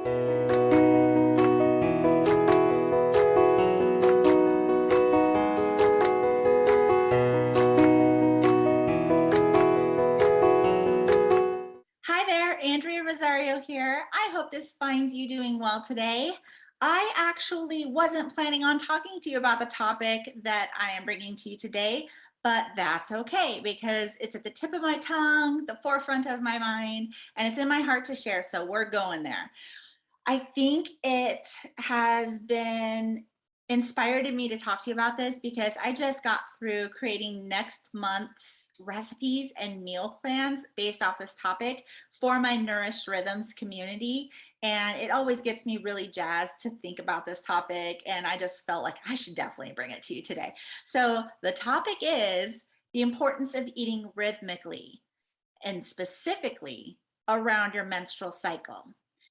Hi there, Andrea Rosario here. I hope this finds you doing well today. I actually wasn't planning on talking to you about the topic that I am bringing to you today, but that's okay because it's at the tip of my tongue, the forefront of my mind, and it's in my heart to share, so we're going there. I think it has been inspired in me to talk to you about this because I just got through creating next month's recipes and meal plans based off this topic for my Nourished Rhythms community. And it always gets me really jazzed to think about this topic. And I just felt like I should definitely bring it to you today. So the topic is the importance of eating rhythmically and specifically around your menstrual cycle.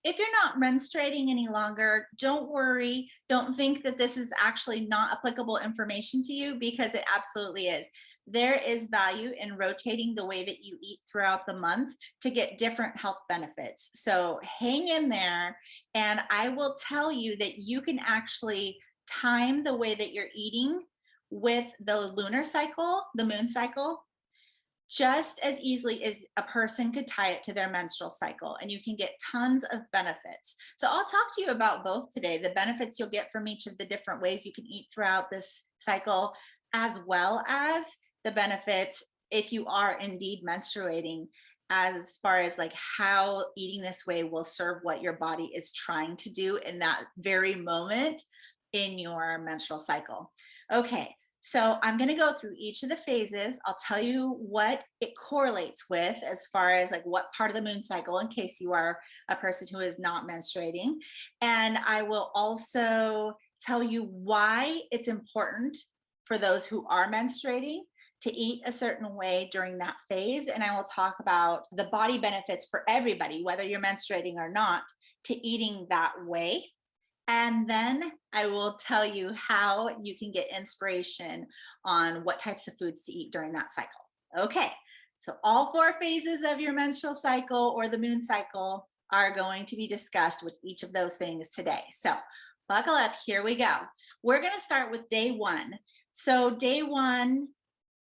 If you're not menstruating any longer, don't worry. Don't think that this is actually not applicable information to you because it absolutely is. There is value in rotating the way that you eat throughout the month to get different health benefits. So hang in there, and I will tell you that you can actually time the way that you're eating with the lunar cycle, the moon cycle, just as easily as a person could tie it to their menstrual cycle, and you can get tons of benefits. So I'll talk to you about both today, the benefits you'll get from each of the different ways you can eat throughout this cycle, as well as the benefits if you are indeed menstruating, as far as like how eating this way will serve what your body is trying to do in that very moment in your menstrual cycle. Okay. So I'm going to go through each of the phases. I'll tell you what it correlates with as far as like what part of the moon cycle, in case you are a person who is not menstruating. And I will also tell you why it's important for those who are menstruating to eat a certain way during that phase. And I will talk about the body benefits for everybody, whether you're menstruating or not, to eating that way. And then I will tell you how you can get inspiration on what types of foods to eat during that cycle. Okay, so all 4 phases of your menstrual cycle or the moon cycle are going to be discussed with each of those things today. So buckle up, here we go. We're going to start with day 1. So day 1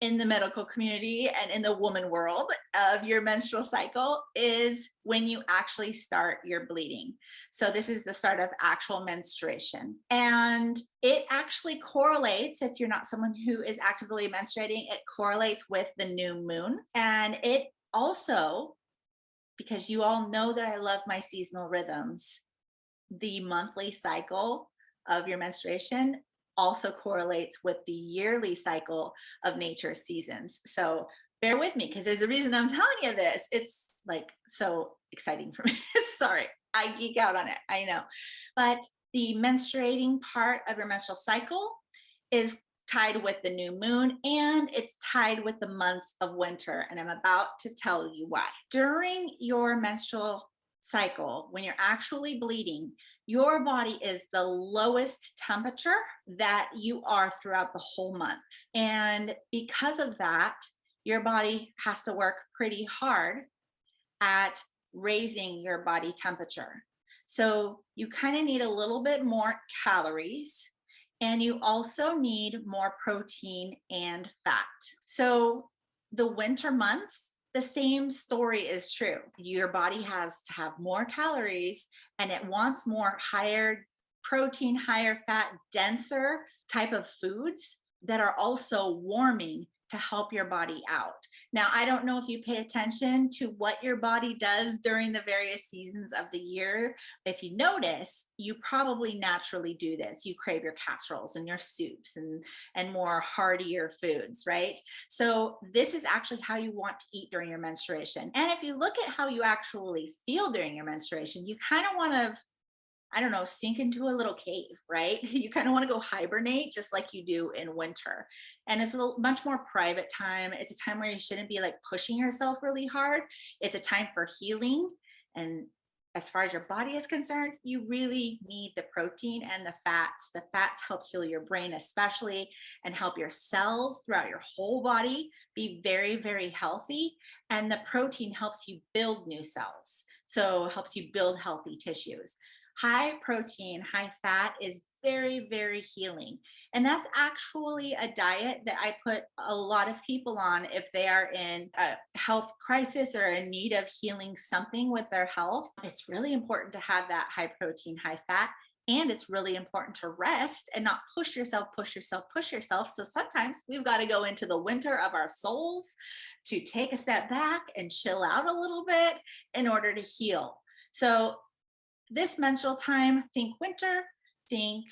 in the medical community and in the woman world of your menstrual cycle is when you actually start your bleeding. So this is the start of actual menstruation. And it actually correlates, if you're not someone who is actively menstruating, it correlates with the new moon. And it also, because you all know that I love my seasonal rhythms, the monthly cycle of your menstruation also correlates with the yearly cycle of nature's seasons. So bear with me because there's a reason I'm telling you this. It's like so exciting for me. Sorry, I geek out on it, I know. But the menstruating part of your menstrual cycle is tied with the new moon, and it's tied with the months of winter. And I'm about to tell you why. During your menstrual cycle, when you're actually bleeding, your body is the lowest temperature that you are throughout the whole month. And because of that, your body has to work pretty hard at raising your body temperature. So you kind of need a little bit more calories, and you also need more protein and fat. So the winter months, the same story is true. Your body has to have more calories and it wants more higher protein, higher fat, denser type of foods that are also warming to help your body out. Now, I don't know if you pay attention to what your body does during the various seasons of the year. If you notice, you probably naturally do this. You crave your casseroles and your soups and more heartier foods, right? So this is actually how you want to eat during your menstruation. And if you look at how you actually feel during your menstruation, you kind of want to, I don't know, sink into a little cave, right? You kind of want to go hibernate just like you do in winter. And it's a much more private time. It's a time where you shouldn't be like pushing yourself really hard. It's a time for healing and as far as your body is concerned, you really need the protein and the fats. The fats help heal your brain, especially, and help your cells throughout your whole body be very, very healthy. And the protein helps you build new cells. So it helps you build healthy tissues. High protein, high fat is very, very healing. And that's actually a diet that I put a lot of people on if they are in a health crisis or in need of healing something with their health. It's really important to have that high protein, high fat. And it's really important to rest and not push yourself, push yourself, push yourself. So sometimes we've got to go into the winter of our souls to take a step back and chill out a little bit in order to heal. So this menstrual time, think winter, think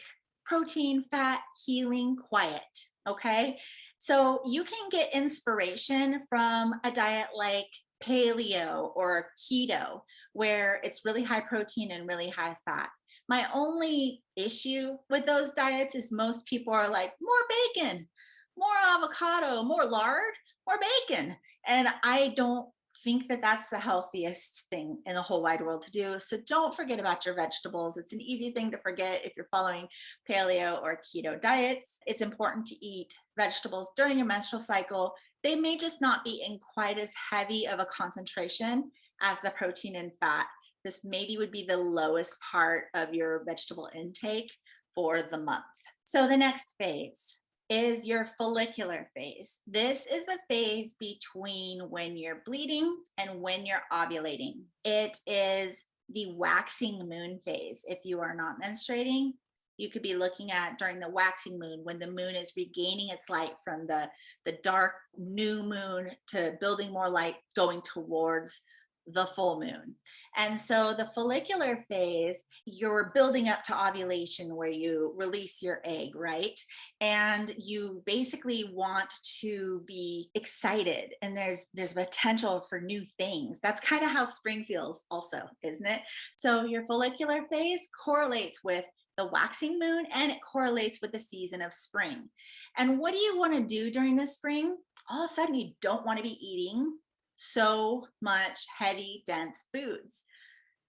protein, fat, healing, quiet. Okay. So you can get inspiration from a diet like paleo or keto, where it's really high protein and really high fat. My only issue with those diets is most people are like, more bacon, more avocado, more lard, more bacon. And I don't think that that's the healthiest thing in the whole wide world to do. So don't forget about your vegetables. It's an easy thing to forget if you're following paleo or keto diets. It's important to eat vegetables during your menstrual cycle. They may just not be in quite as heavy of a concentration as the protein and fat. This maybe would be the lowest part of your vegetable intake for the month. So the next phase is your follicular phase. This is the phase between when you're bleeding and when you're ovulating. It is the waxing moon phase. If you are not menstruating, you could be looking at during the waxing moon, when the moon is regaining its light from the dark new moon to building more light going towards the full moon. And so the follicular phase, you're building up to ovulation where you release your egg, right? And you basically want to be excited, and there's potential for new things. That's kind of how spring feels also, isn't it? So your follicular phase correlates with the waxing moon, and it correlates with the season of spring. And what do you want to do during the spring? All of a sudden, you don't want to be eating so much heavy, dense foods.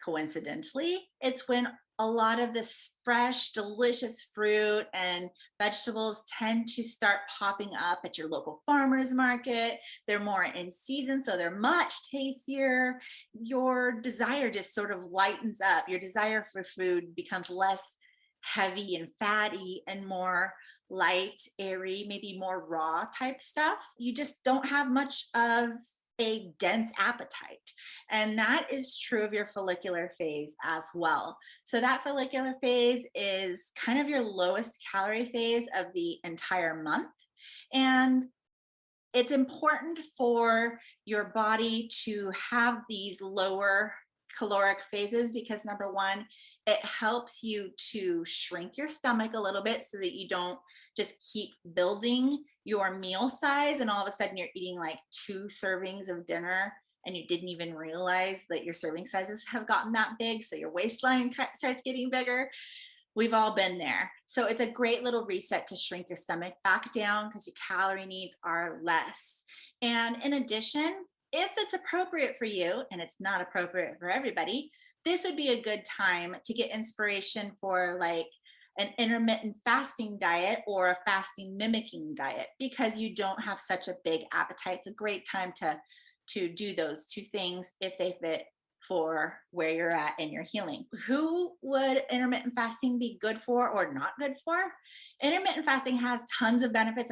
Coincidentally, it's when a lot of this fresh, delicious fruit and vegetables tend to start popping up at your local farmer's market. They're more in season, so they're much tastier. Your desire just sort of lightens up. Your desire for food becomes less heavy and fatty and more light, airy, maybe more raw type stuff. You just don't have much of a dense appetite. And that is true of your follicular phase as well. So that follicular phase is kind of your lowest calorie phase of the entire month. And it's important for your body to have these lower caloric phases because, number one, it helps you to shrink your stomach a little bit so that you don't just keep building your meal size and all of a sudden you're eating like 2 servings of dinner and you didn't even realize that your serving sizes have gotten that big, so your waistline starts getting bigger. We've all been there. So it's a great little reset to shrink your stomach back down because your calorie needs are less. And in addition, if it's appropriate for you, and it's not appropriate for everybody, this would be a good time to get inspiration for like an intermittent fasting diet or a fasting mimicking diet because you don't have such a big appetite. It's a great time to do those 2 things if they fit for where you're at in your healing. Who would intermittent fasting be good for or not good for? Intermittent fasting has tons of benefits.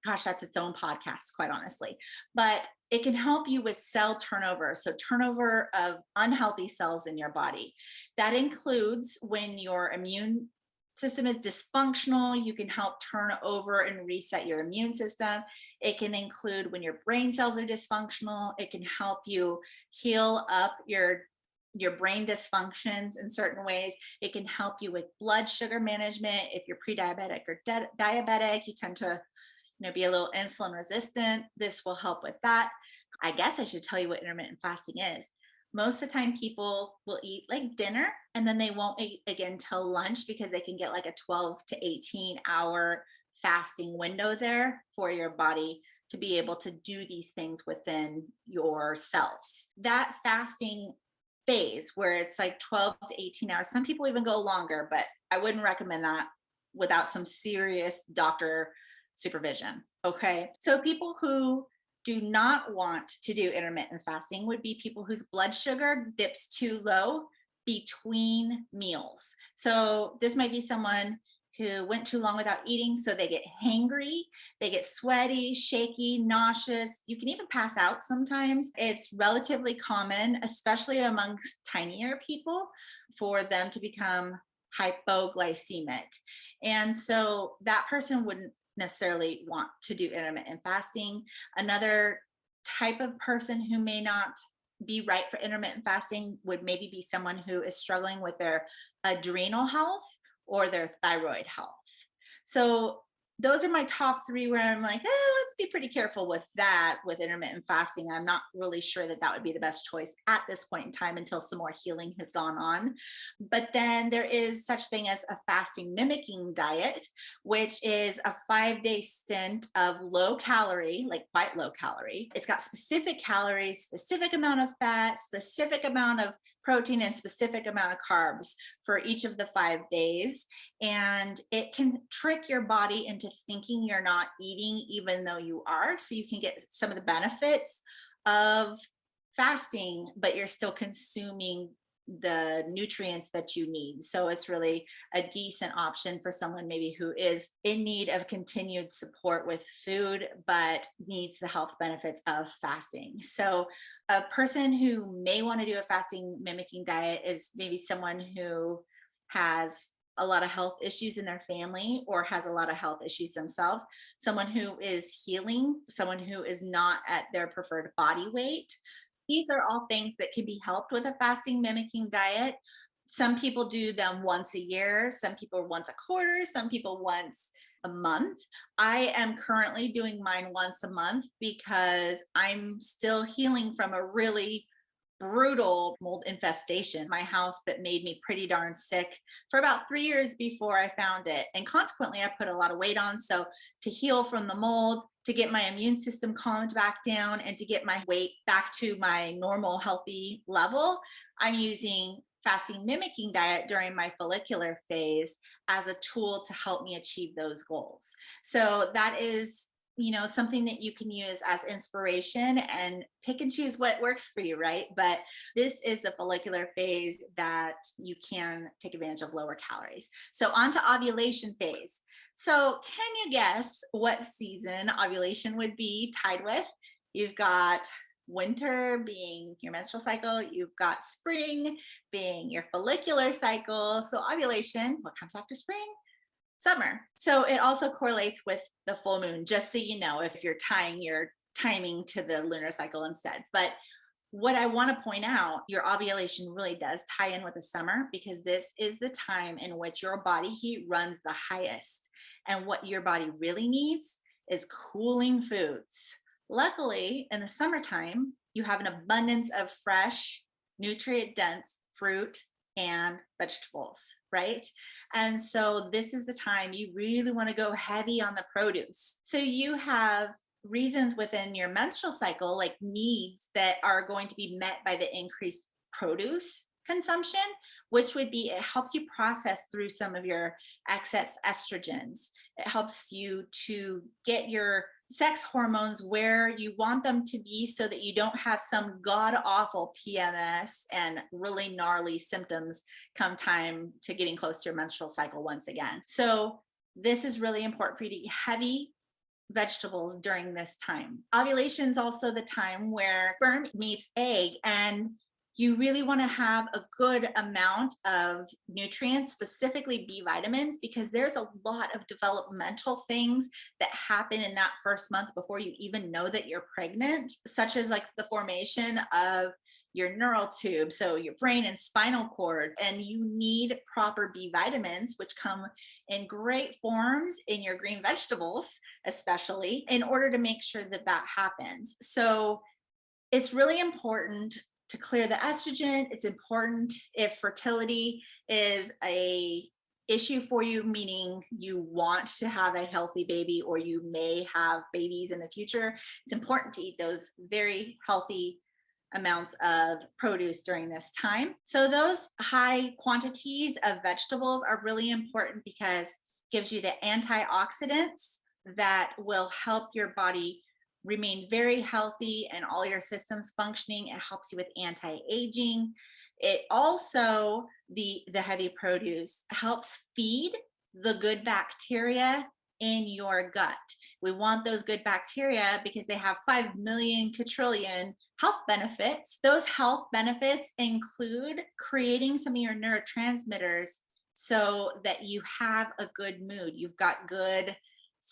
That's its own podcast, quite honestly. But it can help you with cell turnover. So turnover of unhealthy cells in your body. That includes when your immune system is dysfunctional, you can help turn over and reset your immune system. It can include when your brain cells are dysfunctional. It can help you heal up your brain dysfunctions in certain ways. It can help you with blood sugar management. If you're pre-diabetic or diabetic, you tend to be a little insulin resistant. This will help with that. I guess I should tell you what intermittent fasting is. Most of the time people will eat like dinner and then they won't eat again till lunch because they can get like a 12 to 18 hour fasting window there for your body to be able to do these things within your cells. That fasting phase where it's like 12 to 18 hours. Some people even go longer, but I wouldn't recommend that without some serious doctor supervision. Okay. So people who do not want to do intermittent fasting would be people whose blood sugar dips too low between meals. So this might be someone who went too long without eating, so they get hangry, they get sweaty, shaky, nauseous. You can even pass out sometimes. It's relatively common, especially amongst tinier people, for them to become hypoglycemic. And so that person wouldn't necessarily want to do intermittent fasting. Another type of person who may not be right for intermittent fasting would maybe be someone who is struggling with their adrenal health or their thyroid health. So those are my top three where I'm like, let's be pretty careful with that with intermittent fasting. I'm not really sure that that would be the best choice at this point in time until some more healing has gone on. But then there is such thing as a fasting mimicking diet, which is a 5-day stint of low calorie, like quite low calorie. It's got specific calories, specific amount of fat, specific amount of protein, and specific amount of carbs for each of the 5 days. And it can trick your body into thinking you're not eating even though you are. So you can get some of the benefits of fasting, but you're still consuming the nutrients that you need. So it's really a decent option for someone maybe who is in need of continued support with food, but needs the health benefits of fasting. So a person who may want to do a fasting mimicking diet is maybe someone who has a lot of health issues in their family or has a lot of health issues themselves, someone who is healing, someone who is not at their preferred body weight. These are all things that can be helped with a fasting mimicking diet. Some people do them once a year, some people once a quarter, some people once a month. I am currently doing mine once a month because I'm still healing from a really brutal mold infestation, my house, that made me pretty darn sick for about 3 years before I found it. And consequently, I put a lot of weight on. So to heal from the mold, to get my immune system calmed back down, and to get my weight back to my normal healthy level, I'm using fasting mimicking diet during my follicular phase as a tool to help me achieve those goals. So that is, something that you can use as inspiration and pick and choose what works for you, right? But this is the follicular phase that you can take advantage of lower calories. So on to ovulation phase. So can you guess what season ovulation would be tied with? You've got winter being your menstrual cycle, you've got spring being your follicular cycle. So ovulation, what comes after spring? Summer. So it also correlates with the full moon, just so you know, if you're tying your timing to the lunar cycle instead. But what I want to point out, your ovulation really does tie in with the summer, because this is the time in which your body heat runs the highest. And what your body really needs is cooling foods. Luckily, in the summertime, you have an abundance of fresh, nutrient dense fruit and vegetables, right? And so this is the time you really want to go heavy on the produce. So you have reasons within your menstrual cycle, like needs that are going to be met by the increased produce consumption, which would be, it helps you process through some of your excess estrogens. It helps you to get your sex hormones where you want them to be, so that you don't have some god awful PMS and really gnarly symptoms come time to getting close to your menstrual cycle once again. So this is really important for you to eat heavy vegetables during this time. Ovulation is also the time where sperm meets egg, and you really want to have a good amount of nutrients, specifically B vitamins, because there's a lot of developmental things that happen in that first month before you even know that you're pregnant, such as like the formation of your neural tube, so your brain and spinal cord. And you need proper B vitamins, which come in great forms in your green vegetables, especially, in order to make sure that that happens. So it's really important to clear the estrogen. It's important if fertility is a issue for you, meaning you want to have a healthy baby or you may have babies in the future. It's important to eat those very healthy amounts of produce during this time. So those high quantities of vegetables are really important because it gives you the antioxidants that will help your body remain very healthy and all your systems functioning. It helps you with anti-aging. It also, the heavy produce helps feed the good bacteria in your gut. We want those good bacteria because they have 5 million quadrillion health benefits. Those health benefits include creating some of your neurotransmitters so that you have a good mood. You've got good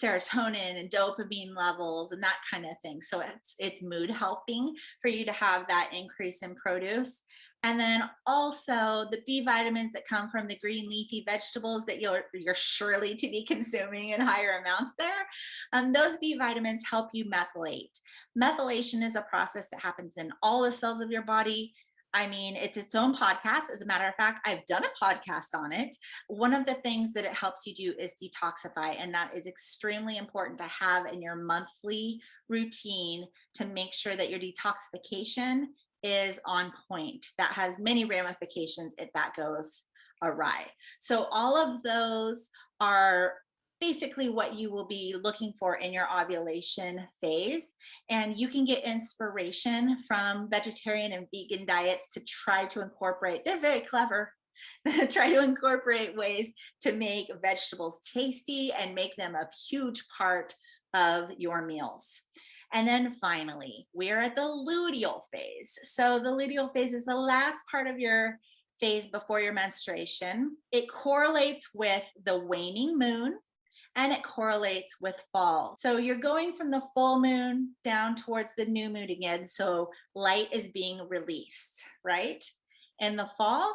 serotonin and dopamine levels and that kind of thing. So it's mood helping for you to have that increase in produce. And then also the B vitamins that come from the green leafy vegetables that you're surely to be consuming in higher amounts there. Those B vitamins help you methylate. Methylation is a process that happens in all the cells of your body. I mean, it's its own podcast. As a matter of fact, I've done a podcast on it. One of the things that it helps you do is detoxify, and that is extremely important to have in your monthly routine to make sure that your detoxification is on point. That has many ramifications if that goes awry. So all of those are basically what you will be looking for in your ovulation phase. And you can get inspiration from vegetarian and vegan diets to try to incorporate, they're very clever, try to incorporate ways to make vegetables tasty and make them a huge part of your meals. And then finally, we're at the luteal phase. So the luteal phase is the last part of your phase before your menstruation. It correlates with the waning moon and it correlates with fall. So you're going from the full moon down towards the new moon again. So light is being released, right? In the fall,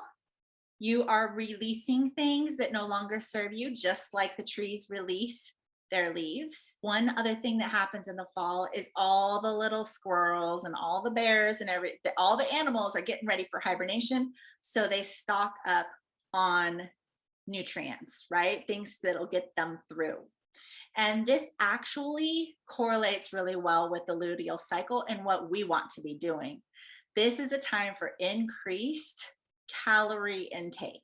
you are releasing things that no longer serve you, just like the trees release their leaves. One other thing that happens in the fall is all the little squirrels and all the bears and all the animals are getting ready for hibernation. So they stock up on nutrients, right? Things that'll get them through. And this actually correlates really well with the luteal cycle and what we want to be doing. This is a time for increased calorie intake.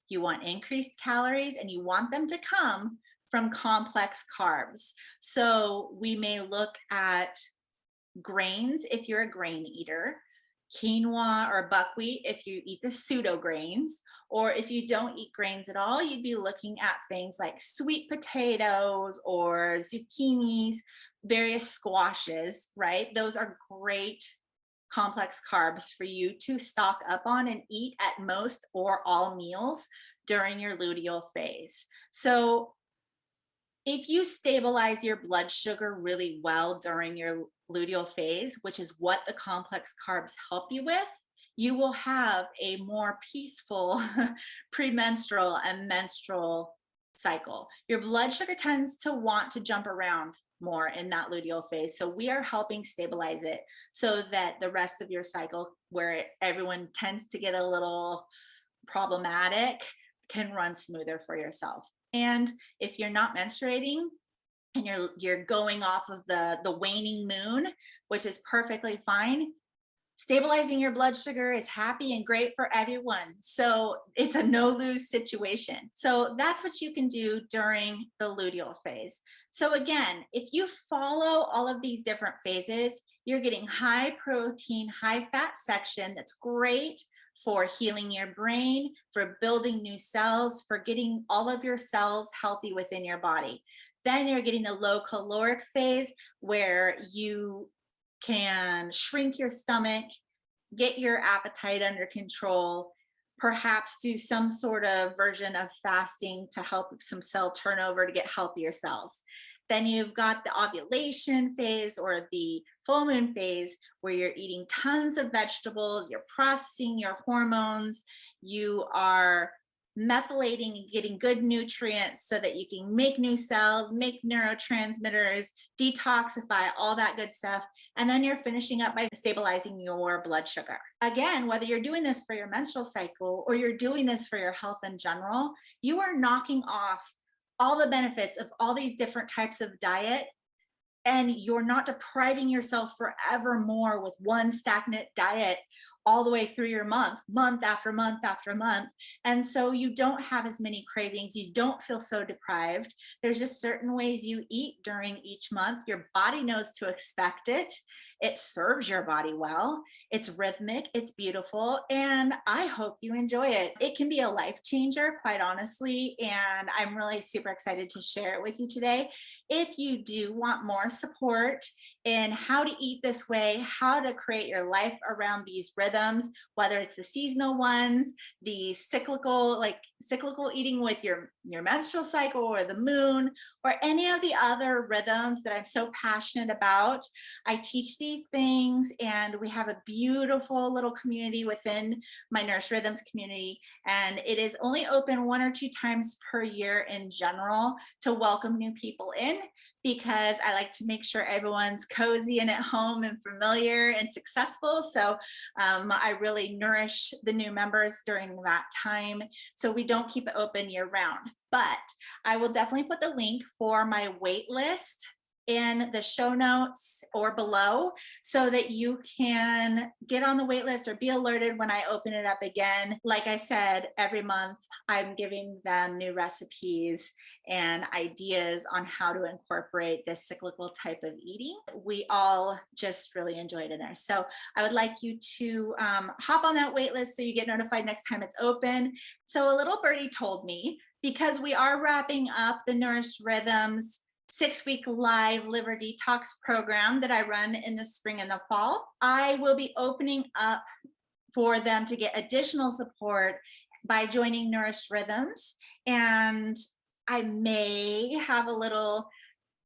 You want increased calories and you want them to come from complex carbs. So we may look at grains if you're a grain eater, quinoa or buckwheat if you eat the pseudo grains, or if you don't eat grains at all, you'd be looking at things like sweet potatoes or zucchinis, various squashes, right? Those are great complex carbs for you to stock up on and eat at most or all meals during your luteal phase. So if you stabilize your blood sugar really well during your luteal phase, which is what the complex carbs help you with, you will have a more peaceful premenstrual and menstrual cycle. Your blood sugar tends to want to jump around more in that luteal phase. So we are helping stabilize it so that the rest of your cycle, where everyone tends to get a little problematic, can run smoother for yourself. And if you're not menstruating and you're going off of the waning moon, which is perfectly fine, stabilizing your blood sugar is happy and great for everyone. So it's a no-lose situation. So that's what you can do during the luteal phase. So again, if you follow all of these different phases, you're getting high protein, high fat section that's great for healing your brain, for building new cells, for getting all of your cells healthy within your body. Then you're getting the low caloric phase where you can shrink your stomach, get your appetite under control, perhaps do some sort of version of fasting to help some cell turnover to get healthier cells. Then you've got the ovulation phase or the full moon phase where you're eating tons of vegetables, you're processing your hormones, you are methylating and getting good nutrients so that you can make new cells, make neurotransmitters, detoxify, all that good stuff. And then you're finishing up by stabilizing your blood sugar. Again, whether you're doing this for your menstrual cycle or you're doing this for your health in general, you are knocking off all the benefits of all these different types of diet and you're not depriving yourself forevermore with one stagnant diet all the way through your month after month after month. And so you don't have as many cravings. You don't feel so deprived. There's just certain ways you eat during each month. Your body knows to expect it. It serves your body well. It's rhythmic, it's beautiful, and I hope you enjoy it. It can be a life changer, quite honestly, and I'm really super excited to share it with you today. If you do want more support in how to eat this way, how to create your life around these rhythms, whether it's the seasonal ones, the cyclical eating with your menstrual cycle or the moon, or any of the other rhythms that I'm so passionate about, I teach these things, and we have a beautiful little community within my Nurse Rhythms community. And it is only open 1 or 2 times per year in general to welcome new people in, because I like to make sure everyone's cozy and at home and familiar and successful. So I really nourish the new members during that time. So we don't keep it open year round. But I will definitely put the link for my wait list in the show notes or below, so that you can get on the wait list or be alerted when I open it up again. Like I said, every month I'm giving them new recipes and ideas on how to incorporate this cyclical type of eating. We all just really enjoy it in there. So I would like you to hop on that wait list so you get notified next time it's open. So a little birdie told me, because we are wrapping up the Nourish Rhythms 6-week live liver detox program that I run in the spring and the fall, I will be opening up for them to get additional support by joining Nourish Rhythms. And I may have a little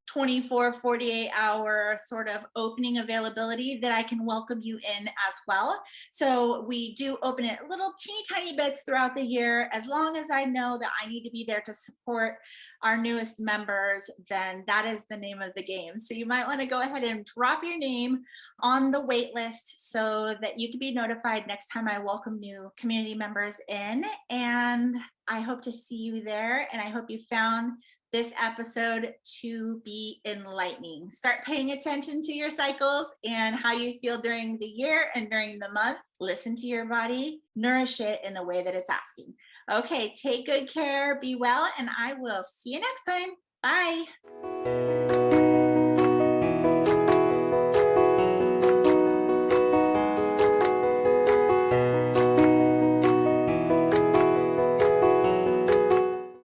24, 48-hour sort of opening availability that I can welcome you in as well. So we do open it little teeny tiny bits throughout the year. As long as I know that I need to be there to support our newest members, then that is the name of the game. So you might want to go ahead and drop your name on the wait list so that you can be notified next time I welcome new community members in. And I hope to see you there. And I hope you found this episode to be enlightening. Start paying attention to your cycles and how you feel during the year and during the month. Listen to your body, nourish it in the way that it's asking. Okay, take good care, be well, and I will see you next time. Bye.